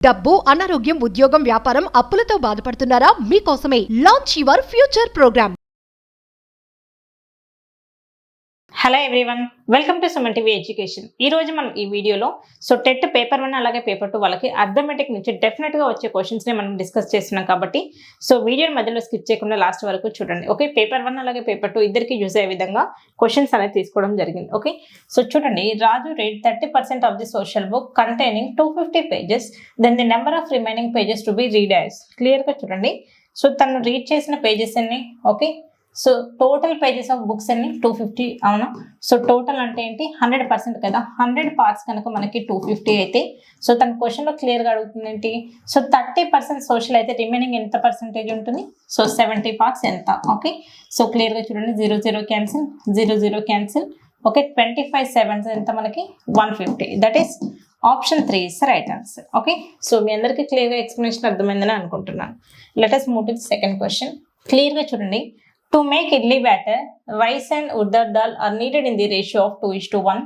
డబ్బు, అనారోగ్యం, ఉద్యోగం, వ్యాపారం, అప్పులతో బాధపడుతున్నారా? మీకోసమే launch your future program. Hello everyone, welcome to Suman TV education. ఈ రోజు మనం ఈ వీడియోలో టెట్ పేపర్ 1 అలాగే పేపర్ 2 వాళ్ళకి అర్థమెటిక్ నుంచి డెఫినెట్గా వచ్చే క్వశ్చన్స్ని మనం డిస్కస్ చేస్తున్నాం కాబట్టి వీడియోని మధ్యలో స్కిప్ చేయకుండా లాస్ట్ వరకు చూడండి. ఓకే, పేపర్ 1 అలాగే పేపర్ 2 ఇద్దరికి యూజ్ అయ్యే విధంగా క్వశ్చన్స్ అనేది తీసుకోవడం జరిగింది. ఓకే, చూడండి, Raju read 30% of the social book containing 250 pages, then the number of remaining pages to be read as. క్లియర్గా చూడండి, తను రీడ్ చేసిన పేజెస్ అన్ని. Okay, total pages of books అన్ని 250 అవునా. టోటల్ అంటే ఏంటి, 100% కదా. 100 పార్ట్స్ కనుక మనకి 250 అయితే తన క్వశ్చన్లో క్లియర్గా అడుగుతుంది ఏంటి, 30% సోషల్ అయితే రిమైనింగ్ ఎంత పర్సెంటేజ్ ఉంటుంది, 70 పార్ట్స్ ఎంత. ఓకే, క్లియర్గా చూడండి, 0 0 క్యాన్సిల్, 0 0 క్యాన్సిల్. ఓకే, 25 7 ఎంత మనకి 150. That is option 3 is right answer. Okay, మీ అందరికీ క్లియర్గా ఎక్స్ప్లెనేషన్ అర్థమైందని అనుకుంటున్నాను. Let us move to the second question. క్లియర్గా చూడండి, to make idli batter, rice and urad dal are needed in the ratio of 2:1.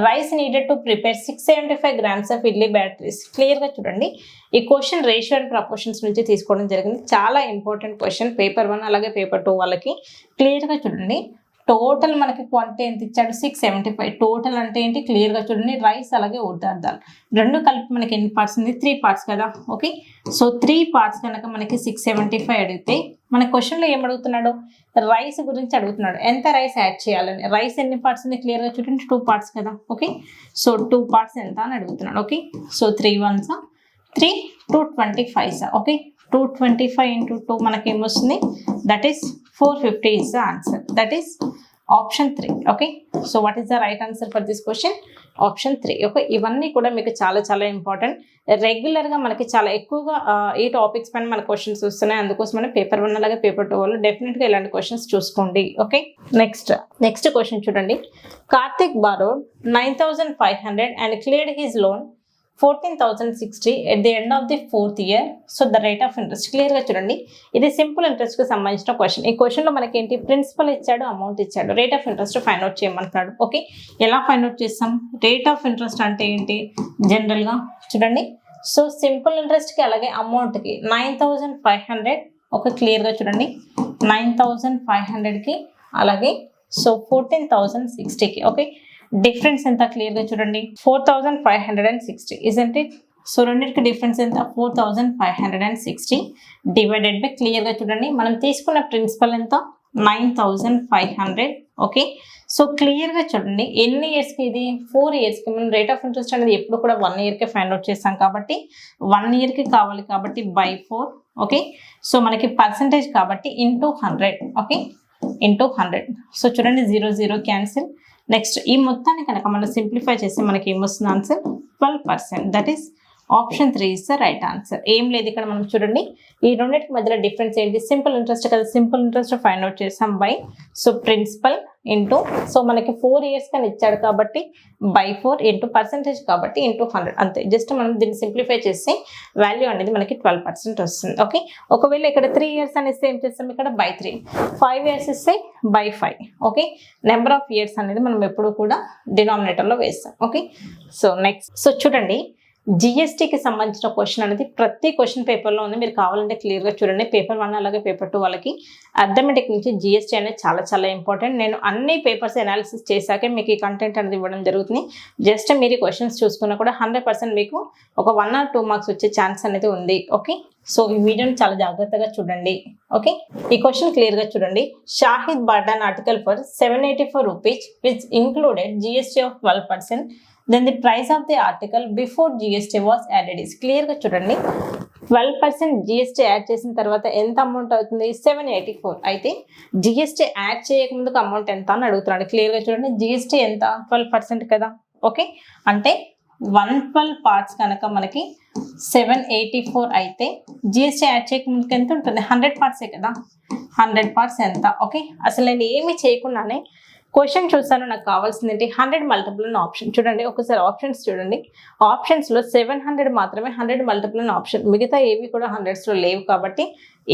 Rice needed to prepare 675 grams of idli batter is. క్లియర్గా చూడండి, ఈ question ratio and proportions నుంచి తీసుకోవడం జరిగింది. చాలా important question paper 1 అలాగే పేపర్ 2 వాళ్ళకి. క్లియర్గా చూడండి, టోటల్ మనకి క్వాంటిటీ ఎంత ఇచ్చాడు, 675. టోటల్ అంటే ఏంటి, క్లియర్గా చూడండి, రైస్ అలాగే ఉర్దర్ దాల్ రెండు కలిపి మనకి ఎన్ని పార్ట్స్ ఉంది, 3 పార్ట్స్ కదా. ఓకే, 3 పార్ట్స్ కనుక మనకి 675 అడిగితే మన క్వశ్చన్లో ఏం అడుగుతున్నాడు, రైస్ గురించి అడుగుతున్నాడు. ఎంత రైస్ యాడ్ చేయాలని. రైస్ ఎన్ని పార్ట్స్ ఉంది, క్లియర్గా చూడండి, 2 పార్ట్స్ కదా. ఓకే, 2 పార్ట్స్ ఎంత అని అడుగుతున్నాడు. Okay, 3 1s 3 225. ఓకే, 225 into 2 మనకి ఏమొస్తుంది, that is 450 is the answer. That is option 3. Okay, what is the right answer for this question? Option 3. Okay, ఇవన్నీ కూడా మీకు చాలా చాలా ఇంపార్టెంట్. రెగ్యులర్గా మనకి చాలా ఎక్కువగా ఈ టాపిక్స్ పైన మన క్వశ్చన్స్ వస్తున్నాయి. అందుకోసమని పేపర్ 1 అలాగే పేపర్ 2 వాళ్ళు డెఫినెట్గా ఇలాంటి క్వశ్చన్స్ చూసుకోండి. ఓకే, నెక్స్ట్ క్వశ్చన్ చూడండి, Karthik borrowed 9,500 and cleared his loan 14,060 at the end of the 4th year. The rate of interest. క్లియర్గా చూడండి, ఇది సింపుల్ ఇంట్రెస్ట్కి సంబంధించిన క్వశ్చన్. ఈ క్వశ్చన్లో మనకి ఏంటి, ప్రిన్సిపల్ ఇచ్చాడు, అమౌంట్ ఇచ్చాడు, rate of interest find out చేయమంటున్నాడు. ఓకే, ఎలా ఫైండ్ అవుట్ చేస్తాం, రేట్ ఆఫ్ ఇంట్రెస్ట్ అంటే ఏంటి జనరల్గా చూడండి, సింపుల్ ఇంట్రెస్ట్కి అలాగే అమౌంట్కి 9,500. ఓకే, క్లియర్గా చూడండి, 9,500కి అలాగే 14,060కి. ఓకే, డిఫరెన్స్ ఎంత, క్లియర్గా చూడండి, 4,560 ఇజంట్ ఇట్. రెండింటికి డిఫరెన్స్ ఎంత, 4,560 డివైడెడ్ బై, క్లియర్గా చూడండి, మనం తీసుకున్న ప్రిన్సిపల్ ఎంత, 9,500. ఓకే, క్లియర్గా చూడండి, ఎన్ని ఇయర్స్కి ఇది, 4 ఇయర్స్కి. మనం రేట్ ఆఫ్ ఇంట్రెస్ట్ అనేది ఎప్పుడు కూడా 1 ఇయర్కే ఫైండ్ అవుట్ చేస్తాం కాబట్టి 1 ఇయర్కి కావాలి కాబట్టి బై 4. ఓకే, మనకి పర్సంటేజ్ కాబట్టి ఇంటూ 100. Okay, into 100. చూడండి, 0 0 క్యాన్సిల్. నెక్స్ట్ ఈ మొత్తాన్ని కనుక మనం సింప్లిఫై చేస్తే మనకి ఏమొస్తుంది answer, 12%. That is option 3 is the right answer. ఏం లేదు ఇక్కడ, మనం చూడండి, ఈ రెండింటికి మధ్యలో డిఫరెన్స్ ఏంటి, సింపుల్ ఇంట్రెస్ట్ కదా. సింపుల్ ఇంట్రెస్ట్ ఫైండ్ అవుట్ చేసాం బై ప్రిన్సిపల్ ఇంటూ మనకి 4 ఇయర్స్ కానీ ఇచ్చాడు కాబట్టి బై 4 ఇంటూ పర్సెంటేజ్ కాబట్టి ఇంటూ 100 అంతే. జస్ట్ మనం దీన్ని సింప్లిఫై చేస్తే వాల్యూ అనేది మనకి 12% వస్తుంది. ఓకే, ఒకవేళ ఇక్కడ 3 ఇయర్స్ అని ఇస్తే ఏం చేస్తాం, ఇక్కడ బై 3. 5 ఇయర్స్ ఇస్తే by 5. Okay, number of years అనేది మనం ఎప్పుడు కూడా డినామినేటర్లో వేస్తాం. ఓకే, నెక్స్ట్ చూడండి, జిఎస్టీకి సంబంధించిన క్వశ్చన్ అనేది ప్రతి క్వశ్చన్ పేపర్లో ఉంది. మీరు కావాలంటే క్లియర్గా చూడండి, పేపర్ 1 అలాగే పేపర్ 2 వాళ్ళకి అర్థమెటిక్ నుంచి జిఎస్టీ అనేది చాలా చాలా ఇంపార్టెంట్. నేను అన్ని పేపర్స్ అనాలిసిస్ చేశాకే మీకు ఈ కంటెంట్ అనేది ఇవ్వడం జరుగుతుంది. జస్ట్ మీరు క్వశ్చన్స్ చూసుకున్నా కూడా 100% మీకు ఒక 1 or 2 మార్క్స్ వచ్చే ఛాన్స్ అనేది ఉంది. ఓకే, ఈ వీడియోని చాలా జాగ్రత్తగా చూడండి. ఓకే, ఈ క్వశ్చన్ క్లియర్గా చూడండి, Shahid bought an article for 784 rupees which included GST of 12%. Then the price of the article before GST was added is. క్లియర్గా చూడండి, 12% జిఎస్టీ యాడ్ చేసిన తర్వాత ఎంత అమౌంట్ అవుతుంది, 784. అయితే జిఎస్టీ యాడ్ చేయకముందుకు అమౌంట్ ఎంత అని అడుగుతున్నాడు. క్లియర్గా చూడండి, జిఎస్టీ ఎంత, 12% కదా. ఓకే, అంటే 112 పార్ట్స్ కనుక మనకి 784 అయితే జిఎస్టీ యాడ్ చేయకముందుకు ఎంత ఉంటుంది, 100 పార్ట్సే కదా. 100 పార్ట్స్ ఎంత. ఓకే, అసలు నేను ఏమి చేయకుండానే క్వశ్చన్ చూసాను, నాకు కావాల్సింది ఏంటి, 100 మల్టిపుల్ అని ఆప్షన్. చూడండి ఒకసారి ఆప్షన్స్ చూడండి, ఆప్షన్స్లో 700 మాత్రమే 100 మల్టిపుల్ అని ఆప్షన్, మిగతా ఏవి కూడా 100స్లో లేవు కాబట్టి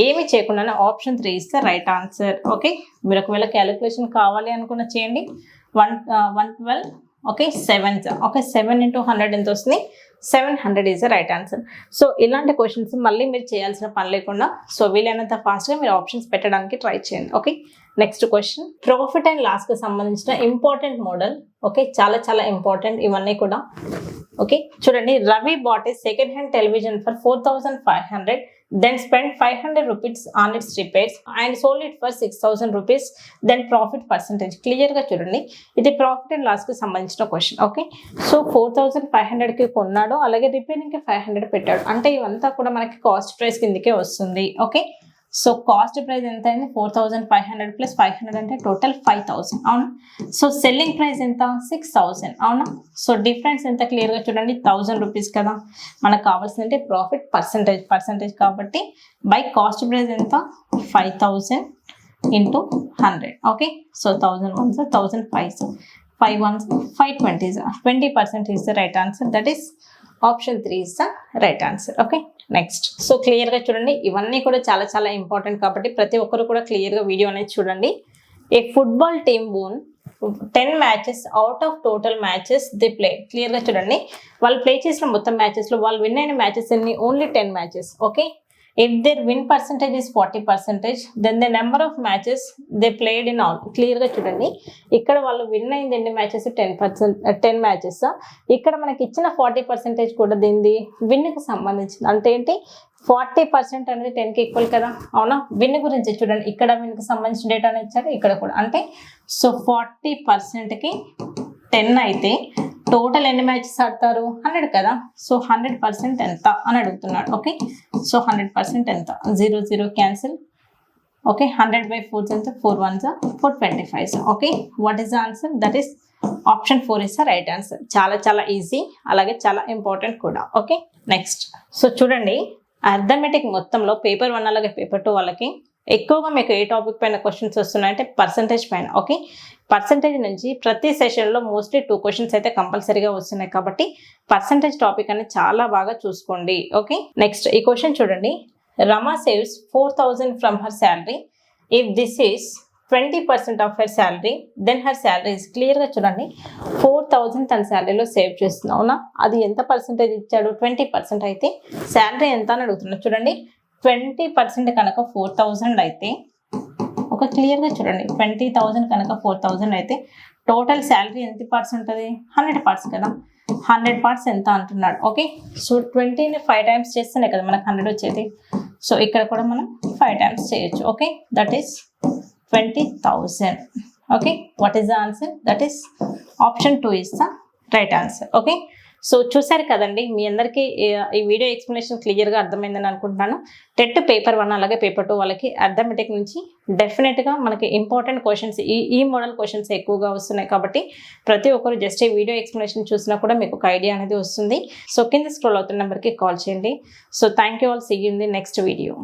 ఏమి చేయకుండానే option 3 is the right answer. Okay, మీరు ఒకవేళ క్యాలిక్యులేషన్ కావాలి అనుకున్న చేయండి. 112 ఓకే 7 ఓకే 7 into 100 ఎంత వస్తుంది 700 is the right answer. So ఇలాంటి క్వశ్చన్స్ మళ్ళీ మీరు చేయాల్సిన పని లేకుండా సో వీలైనంత ఫాస్ట్గా మీరు ఆప్షన్స్ పెట్టడానికి ట్రై చేయండి. Okay, next question, profit and లాస్కి సంబంధించిన ఇంపార్టెంట్ మోడల్. ఓకే, చాలా చాలా ఇంపార్టెంట్ ఇవన్నీ కూడా. ఓకే, చూడండి, Ravi bought a second hand television for 4500, then spent 500 rupees on its repairs and sold it for 6000 rupees, then profit percentage. Clear గా చూడండి, ఇది ప్రాఫిట్ అండ్ లాస్ కి సంబంధించిన క్వశ్చన్. ఓకే, సో 4500 కి కొన్నాడు, అలాగే రిపేరింగ్ కి 500 పెట్టాడు, అంటే ఇవంతా కూడా మనకి కాస్ట్ ప్రైస్ కిందకే వస్తుంది. ఓకే, సో కాస్ట్ ప్రైస్ ఎంత అయింది, 4500 ప్లస్ 500 అంటే టోటల్ 5000. అవునా, సో సెల్లింగ్ ప్రైస్ ఎంత, 6000. అవునా, సో డిఫరెన్స్ ఎంత క్లియర్గా చూడండి, 1000 రూపీస్ కదా. మనకు కావాల్సిందంటే ప్రాఫిట్ పర్సంటేజ్ కాబట్టి బై కాస్ట్ ప్రైస్ ఎంత, 5000 into 100. Okay, so 1000 1 1000 5 5 1 520 20% is the right answer. That is option 3 is the right answer. Okay, next, so క్లియర్గా చూడండి, ఇవన్నీ కూడా చాలా చాలా ఇంపార్టెంట్ కాబట్టి ప్రతి ఒక్కరు కూడా క్లియర్గా వీడియో అనేది చూడండి. A football team won 10 matches out of total matches the play. క్లియర్గా చూడండి, వాళ్ళు ప్లే చేసిన మొత్తం మ్యాచెస్లో వాళ్ళు విన్ అయిన మ్యాచెస్ ఎన్ని, only 10 matches. Okay, if their win percentage is 40%, then the number of matches they played in all. క్లియర్గా చూడండి, ఇక్కడ వాళ్ళు విన్ అయింది ఎన్ని మ్యాచెస్, 10 మ్యాచెస్. ఇక్కడ మనకి ఇచ్చిన 40% కూడా దీనిది విన్కి సంబంధించింది. అంటే ఏంటి, 40% అనేది 10కి ఈక్వల్ కదా. అవునా, విన్ గురించి చూడండి, ఇక్కడ విన్కి సంబంధించిన డేటా అనేది ఇచ్చారు, ఇక్కడ కూడా. అంటే సో 40%కి 10 అయితే టోటల్ ఎన్ని మ్యాచెస్ ఆడతారు, 100 కదా. సో 100% ఎంత అని అడుగుతున్నాడు. ఓకే, సో 100% ఎంత, 0 0 క్యాన్సిల్. ఓకే, 100/4 ఎంత, 4 1 425. Okay, what is the answer, that is option 4 is the right answer. చాలా చాలా ఈజీ, అలాగే చాలా ఇంపార్టెంట్ కూడా. ఓకే, నెక్స్ట్, సో చూడండి, అర్థమెటిక్ మొత్తంలో పేపర్ 1 అలాగే పేపర్ 2 వాళ్ళకి ఎక్కువగా మీకు ఏ టాపిక్ పైన క్వశ్చన్స్ వస్తున్నాయంటే పర్సంటేజ్ పైన. ఓకే, పర్సంటేజ్ నుంచి ప్రతి సెషన్లో మోస్ట్లీ 2 క్వశ్చన్స్ అయితే కంపల్సరీగా వస్తున్నాయి కాబట్టి పర్సంటేజ్ టాపిక్ అనేది చాలా బాగా చూసుకోండి. ఓకే, నెక్స్ట్ ఈ క్వశ్చన్ చూడండి, Rama saves 4000 from her salary. If this is 20% of her salary, then her salary is. క్లియర్గా చూడండి, 4000 తన శాలరీలో సేవ్ చేస్తుంది. అవునా, అది ఎంత పర్సంటేజ్ ఇచ్చాడు, 20% అయితే శాలరీ ఎంత అని అడుగుతున్నాడు. చూడండి, 20% కనుక 4000 అయితే, ఒక క్లియర్గా చూడండి, 20,000 కనుక 4000 అయితే టోటల్ శాలరీ ఎంత పార్ట్స్ ఉంటుంది, 100 పార్ట్స్ కదా. 100 పార్ట్స్ ఎంత అంటున్నాడు. ఓకే, సో 20ని 5 టైమ్స్ చేస్తేనే కదా మనకు 100 వచ్చేది. సో ఇక్కడ కూడా మనం 5 టైమ్స్ చేయొచ్చు. Okay, that is 20,000. Okay, what is the answer, that is option 2 is the right answer. Okay, so చూసారు కదండి, మీ అందరికీ ఈ వీడియో ఎక్స్ప్లెనేషన్ క్లియర్గా అర్థమైందని అనుకుంటున్నాను. టెట్ పేపర్ 1 అలాగే పేపర్ 2 వాళ్ళకి అర్థమెటిక్ నుంచి డెఫినెట్గా మనకి ఇంపార్టెంట్ క్వశ్చన్స్, ఈ మోడల్ క్వశ్చన్స్ ఎక్కువగా వస్తున్నాయి కాబట్టి ప్రతి ఒక్కరు జస్ట్ ఈ వీడియో ఎక్స్ప్లెనేషన్ చూసినా కూడా మీకు ఒక ఐడియా అనేది వస్తుంది. సో కింద స్క్రోల్ అవుతున్న నెంబర్కి కాల్ చేయండి. So thank you all, see you in the next video.